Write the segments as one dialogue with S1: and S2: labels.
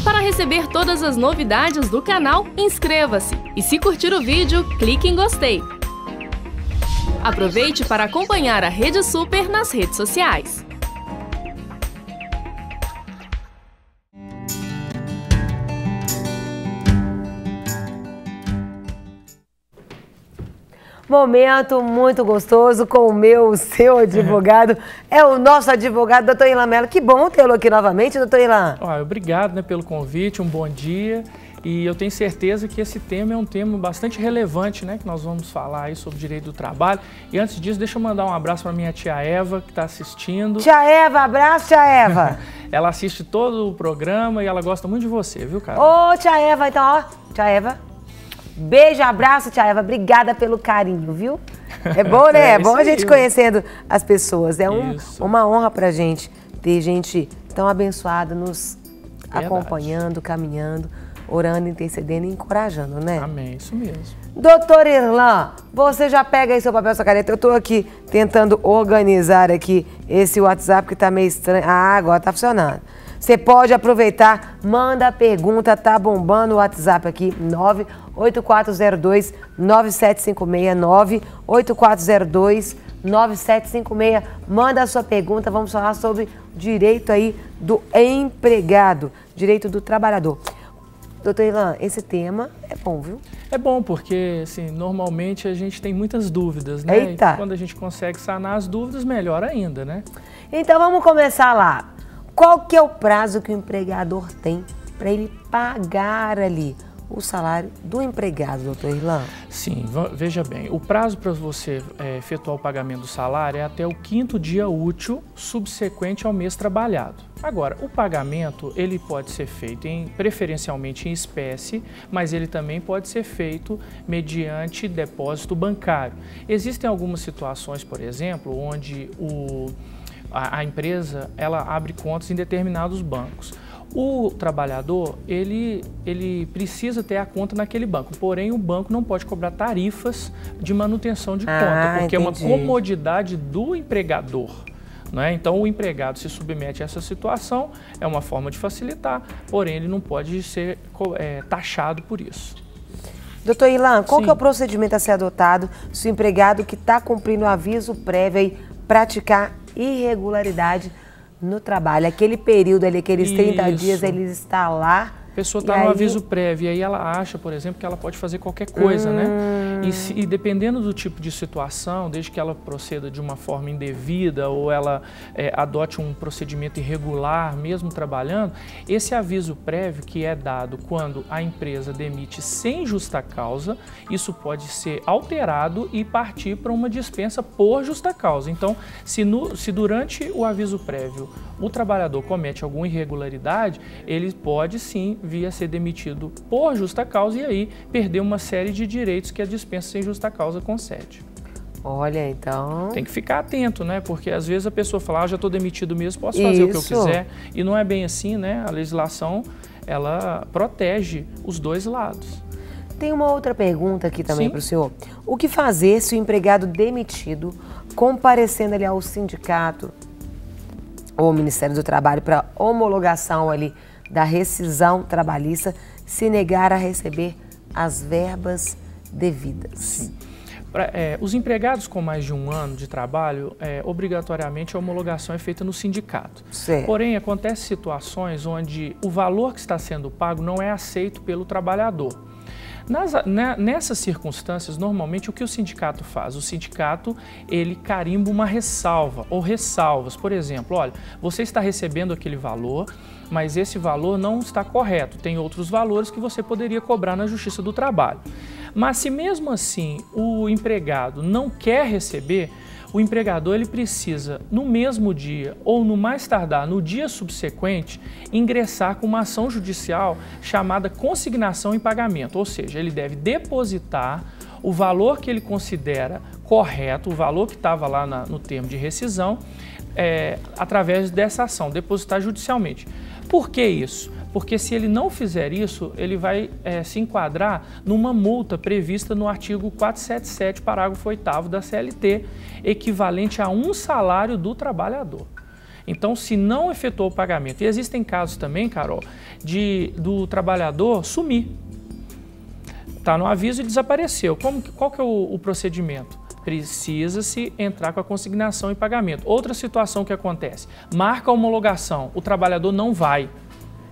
S1: Para receber todas as novidades do canal, inscreva-se e se curtir o vídeo, clique em gostei. Aproveite para acompanhar a Rede Super nas redes sociais.
S2: Momento muito gostoso com o seu advogado. É o nosso advogado, doutor Ilan Mello. Que bom tê-lo aqui novamente, doutor Ilan.
S3: Obrigado, pelo convite, um bom dia. E eu tenho certeza que esse tema é um tema bastante relevante, que nós vamos falar aí sobre direito do trabalho. E antes disso, deixa eu mandar um abraço para minha tia Eva, que está assistindo.
S2: Tia Eva, abraço, tia Eva.
S3: Ela assiste todo o programa e ela gosta muito de você, viu, cara?
S2: Ô, tia Eva, então, ó, tia Eva. Beijo, abraço, tia Eva. Obrigada pelo carinho, viu? É bom, né? É bom a gente conhecendo as pessoas. É uma honra pra gente ter gente tão abençoada nos acompanhando, caminhando, orando, intercedendo e encorajando, né?
S3: Amém, isso mesmo.
S2: Doutor Irlan, você já pega aí seu papel, sua caneta. Eu tô aqui tentando organizar aqui esse WhatsApp que tá meio estranho. Ah, agora tá funcionando. Você pode aproveitar, manda a pergunta, tá bombando o WhatsApp aqui, 98402-9756, 98402-9756. Manda a sua pergunta, vamos falar sobre direito aí do empregado, direito do trabalhador. Doutor Ilan, esse tema é bom, viu?
S3: É bom porque, assim, normalmente a gente tem muitas dúvidas, né?
S2: Eita!
S3: E quando a gente consegue sanar as dúvidas, melhor ainda, né?
S2: Então vamos começar lá. Qual que é o prazo que o empregador tem para ele pagar ali o salário do empregado, doutor Irlan?
S3: Sim, veja bem, o prazo para você efetuar o pagamento do salário é até o 5º dia útil subsequente ao mês trabalhado. Agora, o pagamento ele pode ser feito preferencialmente em espécie, mas ele também pode ser feito mediante depósito bancário. Existem algumas situações, por exemplo, onde a empresa ela abre contas em determinados bancos. O trabalhador, ele precisa ter a conta naquele banco, porém o banco não pode cobrar tarifas de manutenção de conta, porque
S2: entendi.
S3: É uma comodidade do empregador. Então o empregado se submete a essa situação, é uma forma de facilitar, porém ele não pode ser taxado por isso.
S2: Doutor Ilan, qual que é o procedimento a ser adotado se o empregado que está cumprindo o aviso prévio aí praticar irregularidade no trabalho? Aquele período ali, aqueles 30 dias, ele está lá.
S3: A pessoa está no aviso prévio e aí ela acha, por exemplo, que ela pode fazer qualquer coisa, E dependendo do tipo de situação, desde que ela proceda de uma forma indevida ou ela adote um procedimento irregular, mesmo trabalhando, esse aviso prévio que é dado quando a empresa demite sem justa causa, isso pode ser alterado e partir para uma dispensa por justa causa. Então, se durante o aviso prévio o trabalhador comete alguma irregularidade, ele pode sim vir a ser demitido por justa causa e aí perder uma série de direitos que a dispensa sem justa causa concede.
S2: Olha, então...
S3: Tem que ficar atento, Porque às vezes a pessoa fala, já estou demitido mesmo, posso fazer o que eu quiser. E não é bem assim, A legislação, ela protege os dois lados.
S2: Tem uma outra pergunta aqui também para o senhor. O que fazer se o empregado demitido, comparecendo ali ao sindicato ou ao Ministério do Trabalho para homologação ali da rescisão trabalhista, se negar a receber as verbas devidas?
S3: Sim. Os empregados com mais de 1 ano de trabalho, obrigatoriamente a homologação é feita no sindicato.
S2: Certo.
S3: Porém, acontecem situações onde o valor que está sendo pago não é aceito pelo trabalhador. Nessas circunstâncias, normalmente, o que o sindicato faz? O sindicato, ele carimba uma ressalva ou ressalvas. Por exemplo, olha, você está recebendo aquele valor, mas esse valor não está correto. Tem outros valores que você poderia cobrar na Justiça do Trabalho. Mas se mesmo assim o empregado não quer receber, o empregador ele precisa, no mesmo dia ou no mais tardar, no dia subsequente, ingressar com uma ação judicial chamada consignação em pagamento, ou seja, ele deve depositar o valor que ele considera correto, o valor que estava lá no termo de rescisão, através dessa ação, depositar judicialmente. Por que isso? Porque se ele não fizer isso, ele vai se enquadrar numa multa prevista no artigo 477, parágrafo 8º da CLT, equivalente a 1 salário do trabalhador. Então, se não efetuou o pagamento, e existem casos também, Carol, do trabalhador sumir. Está no aviso e desapareceu. Qual que é o procedimento? Precisa-se entrar com a consignação e pagamento. Outra situação que acontece, marca a homologação, o trabalhador não vai,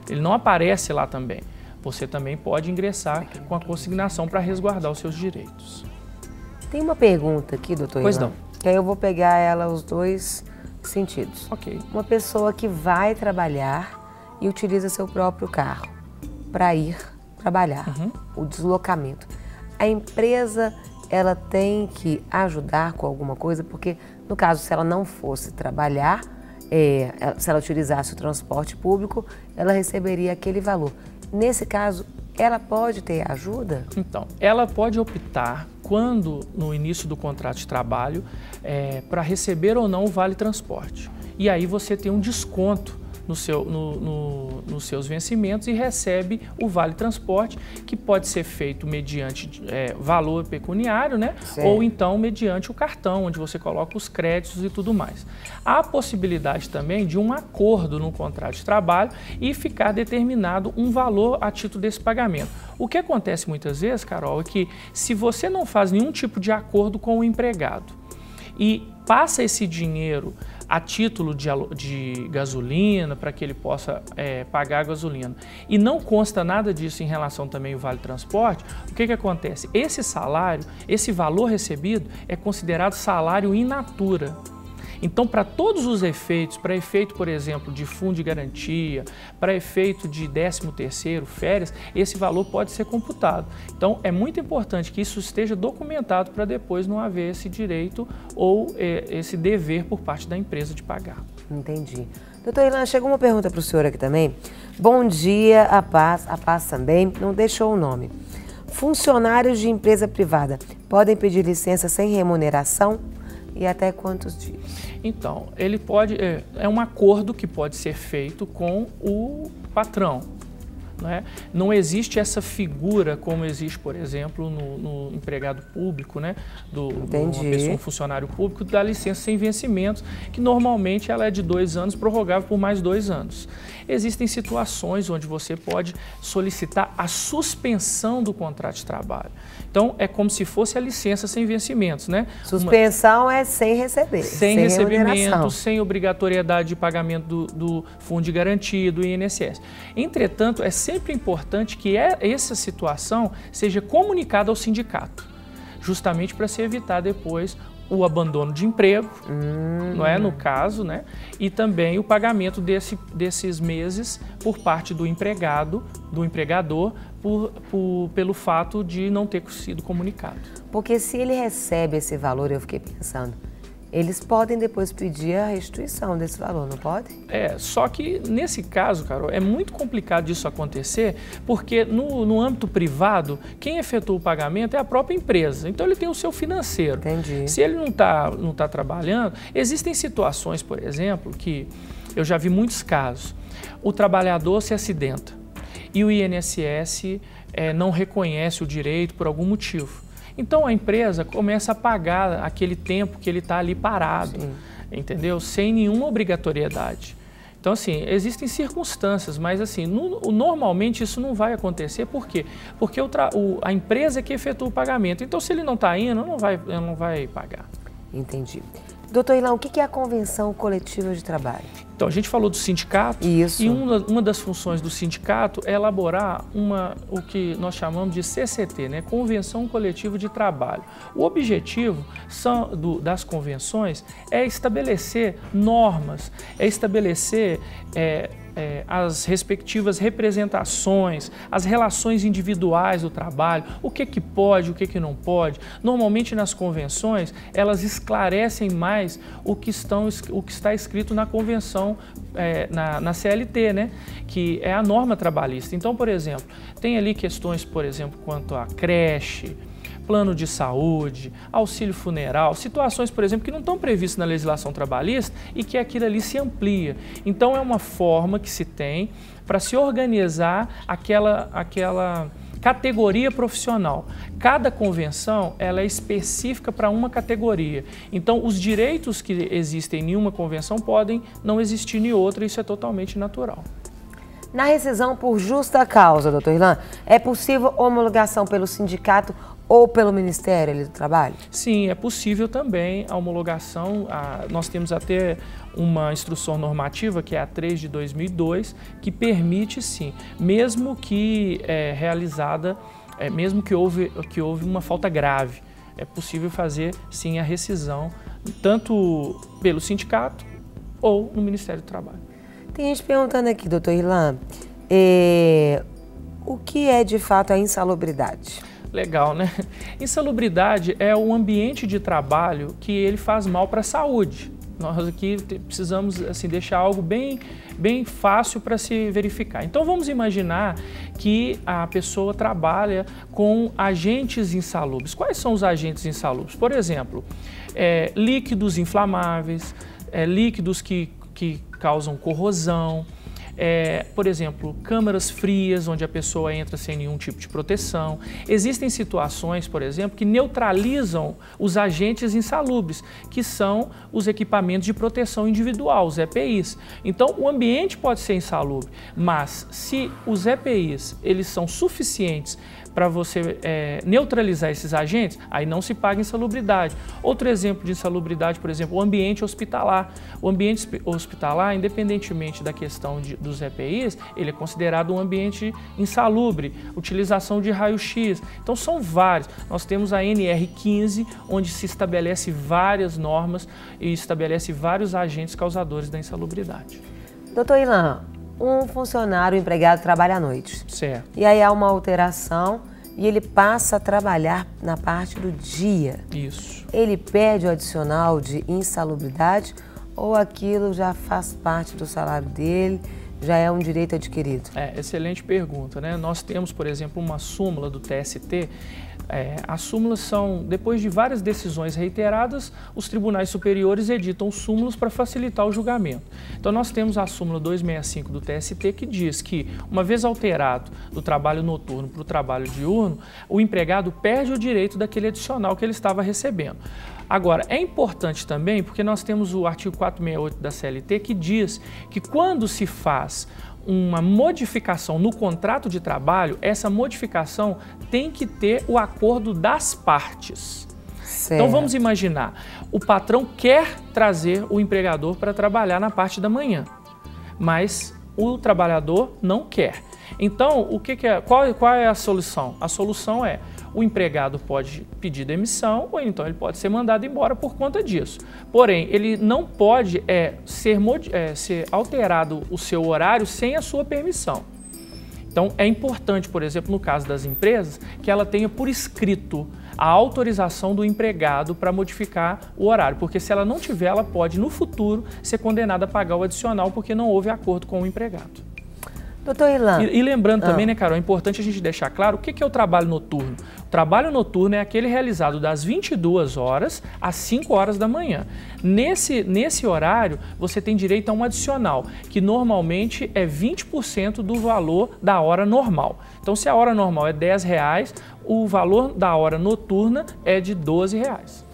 S3: ele não aparece lá também. Você também pode ingressar com a consignação para resguardar os seus direitos.
S2: Tem uma pergunta aqui, doutor
S3: Pois
S2: Ilan,
S3: não.
S2: que aí eu vou pegar ela os dois sentidos.
S3: Ok.
S2: Uma pessoa que vai trabalhar e utiliza seu próprio carro para ir trabalhar, o deslocamento. A empresa, ela tem que ajudar com alguma coisa, porque no caso, se ela não fosse trabalhar, se ela utilizasse o transporte público, ela receberia aquele valor. Nesse caso, ela pode ter ajuda?
S3: Então, ela pode optar, quando no início do contrato de trabalho, para receber ou não o Vale Transporte. E aí você tem um desconto nos seus vencimentos e recebe o Vale Transporte, que pode ser feito mediante valor pecuniário, né? Ou então mediante o cartão, onde você coloca os créditos e tudo mais. Há a possibilidade também de um acordo no contrato de trabalho e ficar determinado um valor a título desse pagamento. O que acontece muitas vezes, Carol, é que se você não faz nenhum tipo de acordo com o empregado e passa esse dinheiro a título de gasolina, para que ele possa pagar a gasolina, e não consta nada disso em relação também ao Vale Transporte, o que acontece? Esse salário, esse valor recebido é considerado salário in natura. Então, para todos os efeitos, para efeito, por exemplo, de fundo de garantia, para efeito de 13º, férias, esse valor pode ser computado. Então, é muito importante que isso esteja documentado para depois não haver esse direito ou esse dever por parte da empresa de pagar.
S2: Entendi. Doutor Ilan, chegou uma pergunta para o senhor aqui também. Bom dia, a paz também, não deixou o nome. Funcionários de empresa privada podem pedir licença sem remuneração? E até quantos dias?
S3: Então, ele pode, é um acordo que pode ser feito com o patrão. Né? Não existe essa figura como existe, por exemplo, no empregado público, né? Um funcionário público, da licença sem vencimentos, que normalmente ela é de 2 anos, prorrogável por mais 2 anos. Existem situações onde você pode solicitar a suspensão do contrato de trabalho. Então, é como se fosse a licença sem vencimentos, né?
S2: Suspensão é sem receber.
S3: Sem recebimento, sem obrigatoriedade de pagamento do fundo de garantia, do INSS. Entretanto, é sempre importante que essa situação seja comunicada ao sindicato, justamente para se evitar depois o abandono de emprego, não é, no caso, né? E também o pagamento desses meses por parte do empregado, do empregador, pelo fato de não ter sido comunicado.
S2: Porque se ele recebe esse valor, eu fiquei pensando, eles podem depois pedir a restituição desse valor, não podem?
S3: Só que nesse caso, Carol, é muito complicado disso acontecer, porque no âmbito privado, quem efetua o pagamento é a própria empresa. Então ele tem o seu financeiro.
S2: Entendi.
S3: Se ele não tá trabalhando, existem situações, por exemplo, que eu já vi muitos casos. O trabalhador se acidenta e o INSS não reconhece o direito por algum motivo. Então a empresa começa a pagar aquele tempo que ele está ali parado, entendeu? Sem nenhuma obrigatoriedade. Então, assim, existem circunstâncias, mas assim, normalmente isso não vai acontecer. Por quê? Porque a empresa é que efetua o pagamento. Então, se ele não está indo, não vai pagar.
S2: Entendi. Doutor Ilan, o que é a Convenção Coletiva de Trabalho?
S3: Então, a gente falou do sindicato.
S2: Isso.
S3: E uma das funções do sindicato é elaborar o que nós chamamos de CCT, né? Convenção Coletiva de Trabalho. O objetivo das convenções é estabelecer normas, é estabelecer as respectivas representações, as relações individuais do trabalho, o que pode, o que não pode. Normalmente nas convenções elas esclarecem mais o que está escrito na convenção, na CLT, né? Que é a norma trabalhista. Então, por exemplo, tem ali questões, por exemplo, quanto à creche, plano de saúde, auxílio funeral, situações, por exemplo, que não estão previstas na legislação trabalhista e que aquilo ali se amplia. Então, é uma forma que se tem para se organizar aquela categoria profissional. Cada convenção ela é específica para uma categoria. Então, os direitos que existem em uma convenção podem não existir em outra, isso é totalmente natural.
S2: Na rescisão por justa causa, doutor Irlan, é possível homologação pelo sindicato ou pelo Ministério do Trabalho?
S3: Sim, é possível também a homologação. Nós temos até uma instrução normativa, que é a 3 de 2002, que permite sim, mesmo que realizada, mesmo que houve uma falta grave, é possível fazer sim a rescisão, tanto pelo sindicato ou no Ministério do Trabalho.
S2: Tem gente perguntando aqui, doutor Irlan, o que é de fato a insalubridade?
S3: Legal, né? Insalubridade é o ambiente de trabalho que ele faz mal para a saúde. Nós aqui precisamos assim, deixar algo bem fácil para se verificar. Então vamos imaginar que a pessoa trabalha com agentes insalubres. Quais são os agentes insalubres? Por exemplo, líquidos inflamáveis, líquidos que causam corrosão, por exemplo, câmaras frias, onde a pessoa entra sem nenhum tipo de proteção. Existem situações, por exemplo, que neutralizam os agentes insalubres, que são os equipamentos de proteção individual, os EPIs. Então, o ambiente pode ser insalubre, mas se os EPIs eles são suficientes para você neutralizar esses agentes, aí não se paga insalubridade. Outro exemplo de insalubridade, por exemplo, o ambiente hospitalar. O ambiente hospitalar, independentemente da questão dos EPIs, ele é considerado um ambiente insalubre, utilização de raio-x. Então são vários. Nós temos a NR15, onde se estabelece várias normas e estabelece vários agentes causadores da insalubridade.
S2: Doutor Irlan, um funcionário, um empregado trabalha à noite.
S3: Certo.
S2: E aí há uma alteração e ele passa a trabalhar na parte do dia.
S3: Isso.
S2: Ele pede o adicional de insalubridade ou aquilo já faz parte do salário dele, já é um direito adquirido?
S3: Excelente pergunta, né? Nós temos, por exemplo, uma súmula do TST. As súmulas são, depois de várias decisões reiteradas, os tribunais superiores editam súmulas para facilitar o julgamento. Então nós temos a súmula 265 do TST que diz que, uma vez alterado do trabalho noturno para o trabalho diurno, o empregado perde o direito daquele adicional que ele estava recebendo. Agora, é importante também, porque nós temos o artigo 468 da CLT que diz que quando se faz uma modificação no contrato de trabalho, essa modificação tem que ter o acordo das partes. Certo. Então vamos imaginar, o patrão quer trazer o empregador para trabalhar na parte da manhã, mas o trabalhador não quer. Então, qual é a solução? A solução é, o empregado pode pedir demissão ou então ele pode ser mandado embora por conta disso. Porém, ele não pode ser alterado o seu horário sem a sua permissão. Então, é importante, por exemplo, no caso das empresas, que ela tenha por escrito a autorização do empregado para modificar o horário, porque se ela não tiver, ela pode, no futuro, ser condenada a pagar o adicional porque não houve acordo com o empregado.
S2: Doutor Irlan.
S3: E lembrando também, né, Carol, é importante a gente deixar claro o que é o trabalho noturno. O trabalho noturno é aquele realizado das 22 horas às 5 horas da manhã. Nesse horário, você tem direito a um adicional, que normalmente é 20% do valor da hora normal. Então, se a hora normal é R$10, o valor da hora noturna é de R$12.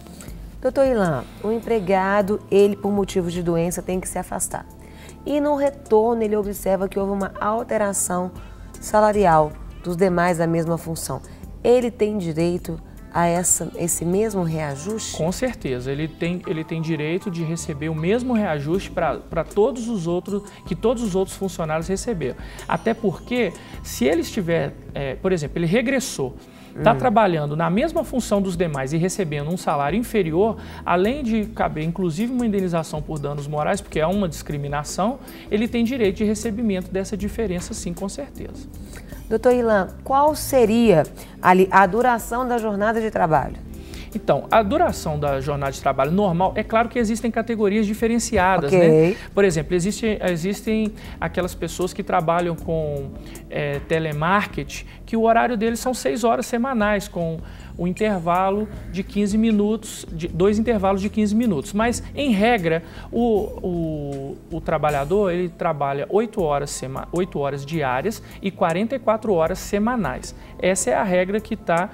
S2: Doutor Irlan, o empregado, ele por motivos de doença tem que se afastar. E no retorno ele observa que houve uma alteração salarial dos demais da mesma função. Ele tem direito a esse mesmo reajuste?
S3: Com certeza, ele tem direito de receber o mesmo reajuste para todos os outros funcionários receberam. Até porque, se ele estiver, por exemplo, ele regressou, está trabalhando na mesma função dos demais e recebendo um salário inferior, além de caber inclusive uma indenização por danos morais, porque é uma discriminação, ele tem direito de recebimento dessa diferença, sim, com certeza.
S2: Doutor Irlan, qual seria a duração da jornada de trabalho?
S3: Então, a duração da jornada de trabalho normal, é claro que existem categorias diferenciadas,
S2: okay,
S3: né? Por exemplo, existem aquelas pessoas que trabalham com telemarketing, que o horário deles são 6 horas semanais, com o intervalo de 15 minutos, dois intervalos de 15 minutos. Mas, em regra, o trabalhador ele trabalha 8 horas diárias e 44 horas semanais. Essa é a regra que está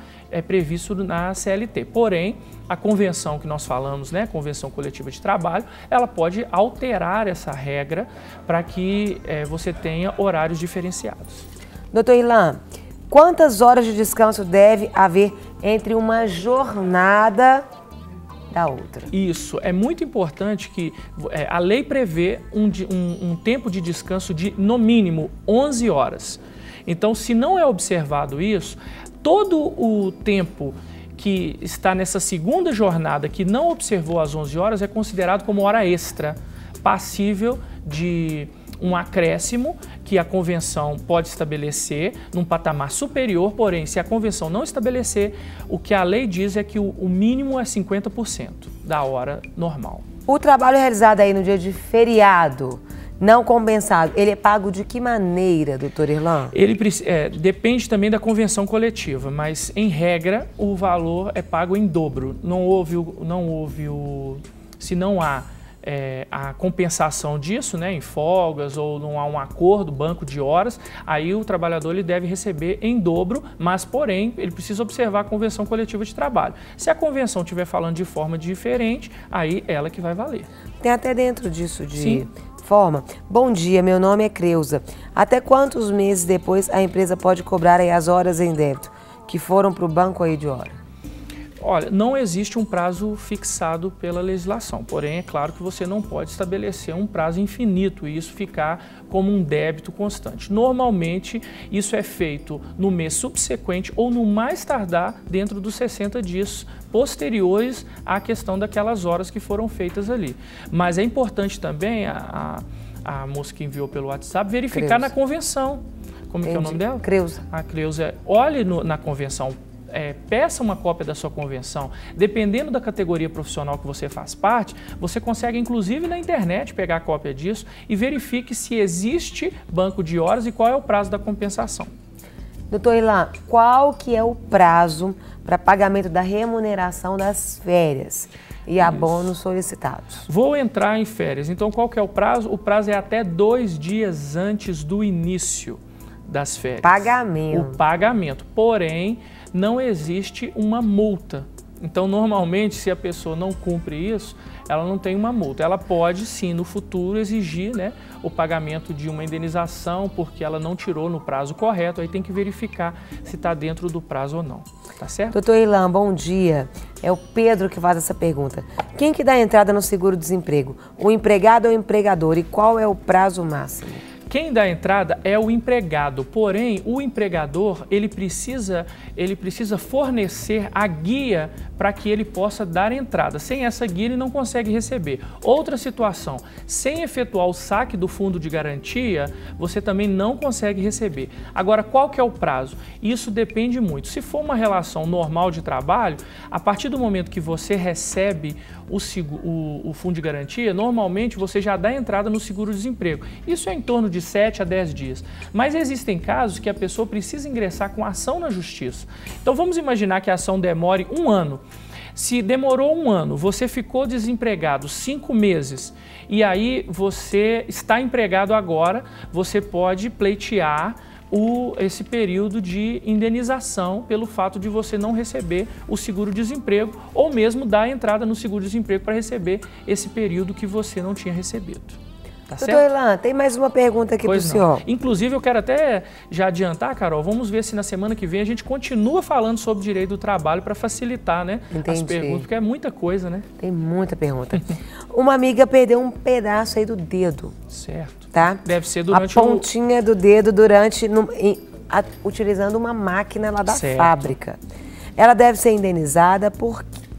S3: previsto na CLT. Porém, a convenção que nós falamos, né, Convenção Coletiva de Trabalho, ela pode alterar essa regra para que você tenha horários diferenciados.
S2: Doutor Irlan, quantas horas de descanso deve haver entre uma jornada da outra?
S3: Isso, é muito importante que a lei prevê um tempo de descanso de, no mínimo, 11 horas. Então, se não é observado isso, todo o tempo que está nessa segunda jornada que não observou as 11 horas é considerado como hora extra, passível de um acréscimo que a convenção pode estabelecer num patamar superior, porém, se a convenção não estabelecer, o que a lei diz é que o mínimo é 50% da hora normal.
S2: O trabalho realizado aí no dia de feriado, não compensado, ele é pago de que maneira, doutor Irlan?
S3: Ele depende também da convenção coletiva, mas em regra o valor é pago em dobro. Se não há a compensação disso, né, em folgas ou não há um acordo, banco de horas, aí o trabalhador ele deve receber em dobro, mas porém ele precisa observar a convenção coletiva de trabalho. Se a convenção estiver falando de forma diferente, aí ela que vai valer.
S2: Tem até dentro disso de
S3: Sim.
S2: forma. Bom dia, meu nome é Creuza. Até quantos meses depois a empresa pode cobrar aí as horas em débito que foram para o banco aí de hora?
S3: Olha, não existe um prazo fixado pela legislação, porém é claro que você não pode estabelecer um prazo infinito e isso ficar como um débito constante. Normalmente isso é feito no mês subsequente ou no mais tardar dentro dos 60 dias posteriores à questão daquelas horas que foram feitas ali. Mas é importante também a moça que enviou pelo WhatsApp verificar na convenção. Como que é o nome dela?
S2: Creuza.
S3: A Creuza. Olhe na convenção. Peça uma cópia da sua convenção. Dependendo da categoria profissional que você faz parte, você consegue inclusive na internet pegar a cópia disso e verifique se existe banco de horas e qual é o prazo da compensação.
S2: Doutor Irlan, qual que é o prazo para pagamento da remuneração das férias e abonos solicitados?
S3: Vou entrar em férias, então qual que é o prazo? O prazo é até 2 dias antes do início das férias.
S2: Pagamento.
S3: O pagamento, porém, não existe uma multa. Então, normalmente, se a pessoa não cumpre isso, ela não tem uma multa. Ela pode, sim, no futuro, exigir, né, o pagamento de uma indenização porque ela não tirou no prazo correto. Aí tem que verificar se está dentro do prazo ou não. Tá certo?
S2: Doutor Irlan, bom dia. É o Pedro que faz essa pergunta. Quem que dá entrada no seguro-desemprego? O empregado ou o empregador? E qual é o prazo máximo?
S3: Quem dá entrada é o empregado, porém o empregador ele precisa fornecer a guia para que ele possa dar entrada. Sem essa guia ele não consegue receber. Outra situação, sem efetuar o saque do fundo de garantia, você também não consegue receber. Agora, qual que é o prazo? Isso depende muito. Se for uma relação normal de trabalho, a partir do momento que você recebe o fundo de garantia, normalmente você já dá entrada no seguro-desemprego. Isso é em torno de 7 a 10 dias. Mas existem casos que a pessoa precisa ingressar com ação na justiça. Então vamos imaginar que a ação demore 1 ano. Se demorou 1 ano, você ficou desempregado 5 meses e aí você está empregado agora, você pode pleitear esse período de indenização pelo fato de você não receber o seguro-desemprego ou mesmo dar entrada no seguro-desemprego para receber esse período que você não tinha recebido. Tá certo?
S2: Doutor Irlan, tem mais uma pergunta aqui para o senhor.
S3: Inclusive, eu quero até já adiantar, Carol, vamos ver se na semana que vem a gente continua falando sobre direito do trabalho para facilitar, né, as perguntas, porque é muita coisa, né?
S2: Tem muita pergunta. Uma amiga perdeu um pedaço aí do dedo.
S3: Certo.
S2: Tá?
S3: Deve ser durante
S2: a pontinha do dedo utilizando uma máquina lá da fábrica. Ela deve ser indenizada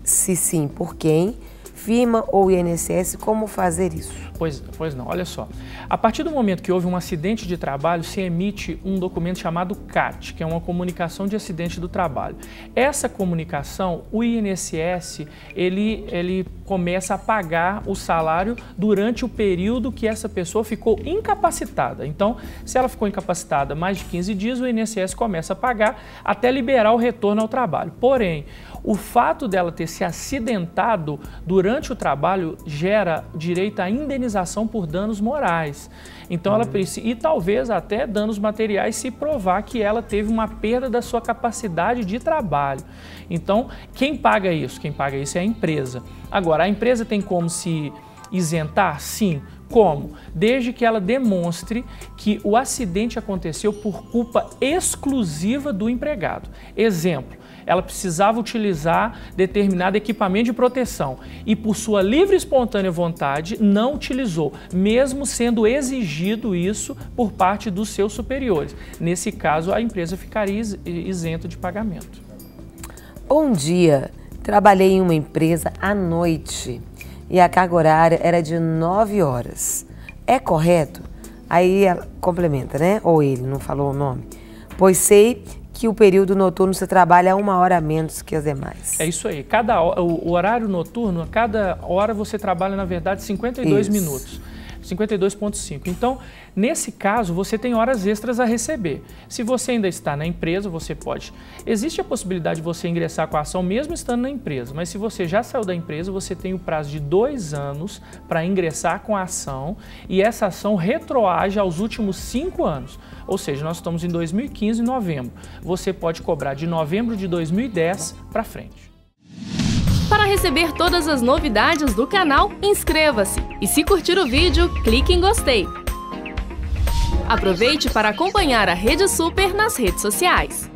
S2: se sim, por quem? Firma ou INSS? Como fazer isso?
S3: Pois não, olha só. A partir do momento que houve um acidente de trabalho, se emite um documento chamado CAT, que é uma comunicação de acidente do trabalho. Essa comunicação, o INSS, ele começa a pagar o salário durante o período que essa pessoa ficou incapacitada. Então, se ela ficou incapacitada mais de 15 dias, o INSS começa a pagar até liberar o retorno ao trabalho. Porém, o fato dela ter se acidentado durante o trabalho gera direito à indenização por danos morais. Então, ela precisa, e talvez até danos materiais, se provar que ela teve uma perda da sua capacidade de trabalho. Então, quem paga isso? Quem paga isso é a empresa. Agora, a empresa tem como se isentar? Sim. Como? Desde que ela demonstre que o acidente aconteceu por culpa exclusiva do empregado. Exemplo, ela precisava utilizar determinado equipamento de proteção e, por sua livre e espontânea vontade, não utilizou, mesmo sendo exigido isso por parte dos seus superiores. Nesse caso, a empresa ficaria isenta de pagamento.
S2: Um dia, trabalhei em uma empresa à noite e a carga horária era de 9 horas. É correto? Aí ela complementa, né? Ou ele, não falou o nome. Pois sei que o período noturno você trabalha 1 hora a menos que as demais.
S3: É isso aí. O horário noturno, a cada hora você trabalha, na verdade, 52 minutos. 52,5. Então, nesse caso, você tem horas extras a receber. Se você ainda está na empresa, você pode... Existe a possibilidade de você ingressar com a ação mesmo estando na empresa, mas se você já saiu da empresa, você tem o prazo de 2 anos para ingressar com a ação e essa ação retroage aos últimos 5 anos. Ou seja, nós estamos em 2015, em novembro. Você pode cobrar de novembro de 2010 para frente.
S1: Para receber todas as novidades do canal, inscreva-se e se curtir o vídeo, clique em gostei. Aproveite para acompanhar a Rede Super nas redes sociais.